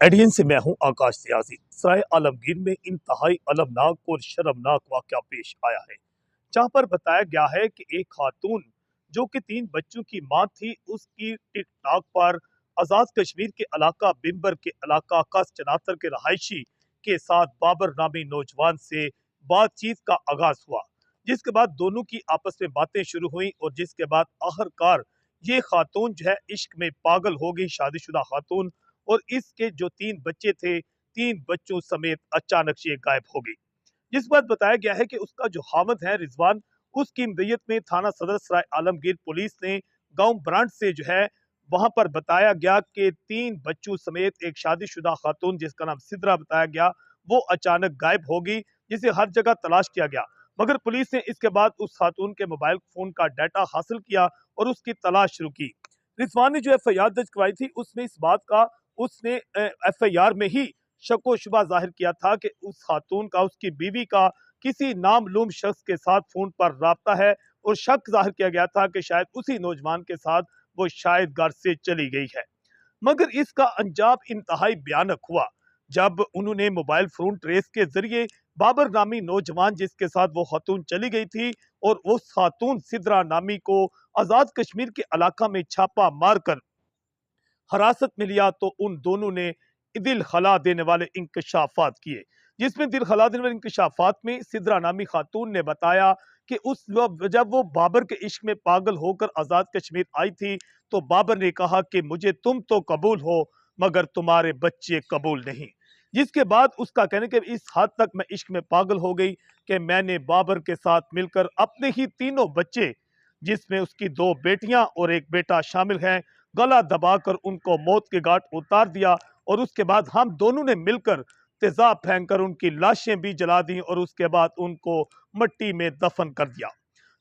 एडियन से मैं हूं आकाश सियासी। सराय आलमगीर में इंतहाई अलमनाक और शर्मनाक वाकया पेश आया है, जहां पर बताया गया है कि एक खातून जो कि 3 बच्चों की मां थी, उसकी टिकटॉक पर आजाद कश्मीर के इलाका बिम्बर के इलाका कस चनातर के रहायशी के साथ बाबर नामी नौजवान से बातचीत का आगाज हुआ, जिसके बाद दोनों की आपस में बातें शुरू हुई और जिसके बाद आखिरकार ये खातून जो है इश्क में पागल हो गई, शादीशुदा खातून, और इसके जो 3 बच्चे थे, 3 बच्चों समेत अचानक से गायब हो गई। जिस बात बताया गया है कि उसका जो हामिद है रिजवान, उसकी मदयत में थाना सदर सराय आलमगीर पुलिस ने गांव ब्रांड से जो है वहां पर बताया गया कि 3 बच्चों समेत एक शादीशुदा खातून जिसका नाम सिद्रा बताया गया, वो अचानक गायब हो गई, जिसे हर जगह तलाश किया गया। मगर पुलिस ने इसके बाद उस खातून के मोबाइल फोन का डाटा हासिल किया और उसकी तलाश शुरू की। रिजवान ने जो एफआईआर दर्ज करवाई थी, उसमें इस बात का उसने एफआईआर में ही शक व शुबा जाहिर किया था कि उस खातून का, उसकी बीवी का किसी नामलूम शख्स के साथ फोन पर राब्ता है, और शक जाहिर किया गया था कि शायद उसी नौजवान के साथ वो शायद घर से चली गई है। मगर इसका अंजाम इंतहाई भयानक हुआ जब उन्होंने मोबाइल फोन ट्रेस के जरिए बाबर नामी नौजवान जिसके साथ वो खातून चली गई थी और उस खातून सिद्रा नामी को आजाद कश्मीर के इलाका में छापा मारकर हिरासत में लिया, तो उन दोनों ने दिल खला देने वाले इंकशाफात किए, जिसमें दिल खला देने वाले इंकशाफात में सिद्रा नामी खातून ने बताया कि उस वक्त जब वो बाबर के इश्क में पागल होकर आजाद कश्मीर आई थी, तो बाबर ने कहा कि मुझे तुम तो कबूल हो मगर तुम्हारे बच्चे कबूल नहीं। जिसके बाद उसका कहने के इस हद तक मैं इश्क में पागल हो गई कि मैंने बाबर के साथ मिलकर अपने ही तीनों बच्चे, जिसमें उसकी 2 बेटियां और एक बेटा शामिल है, गला दबाकर उनको मौत के घाट उतार दिया, और उसके बाद हम दोनों ने मिलकर तेजाब फेंककर उनकी लाशें भी जला दी और उसके बाद उनको मट्टी में दफन कर दिया।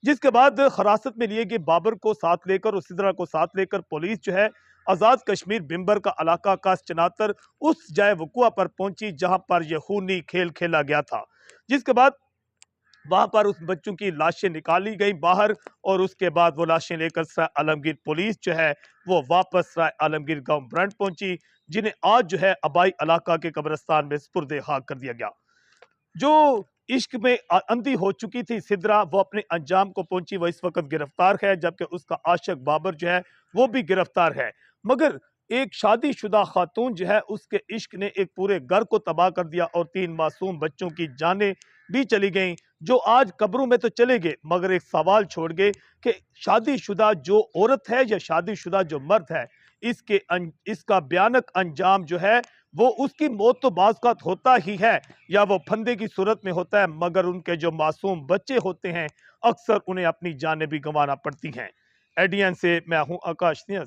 जिसके बाद हिरासत में लिए गए बाबर को साथ लेकर और सिद्रा को साथ लेकर पुलिस जो है आजाद कश्मीर बिम्बर का इलाका का चनातर उस जाय वकुआ पर पहुंची जहां पर यह खूनी खेल खेला गया था। जिसके बाद वहां पर उस बच्चों की लाशें निकाली गई बाहर, और उसके बाद वो लाशें लेकर सराय आलमगीर पुलिस जो है वो वापस सराय आलमगीर गांव ब्रांड पहुंची, जिन्हें आज जो है आबाई इलाका के कब्रिस्तान में सुपुर्द खाक कर दिया गया। जो इश्क में अंधी हो चुकी थी सिद्रा, वो अपने अंजाम को पहुंची, वो इस वक्त गिरफ्तार है, जबकि उसका आशिक बाबर जो है वो भी गिरफ्तार है। मगर एक शादीशुदा खातून जो है उसके इश्क ने एक पूरे घर को तबाह कर दिया और 3 मासूम बच्चों की जानें भी चली गईं, जो आज कब्रों में तो चले गए मगर एक सवाल छोड़ गए कि शादीशुदा जो औरत है या शादीशुदा जो मर्द है, इसका भयानक अंजाम जो है वो उसकी मौत तो बाज़ होता ही है या वो फंदे की सूरत में होता है, मगर उनके जो मासूम बच्चे होते हैं अक्सर उन्हें अपनी जानें भी गंवाना पड़ती हैं। एडीएन से मैं हूं आकाश।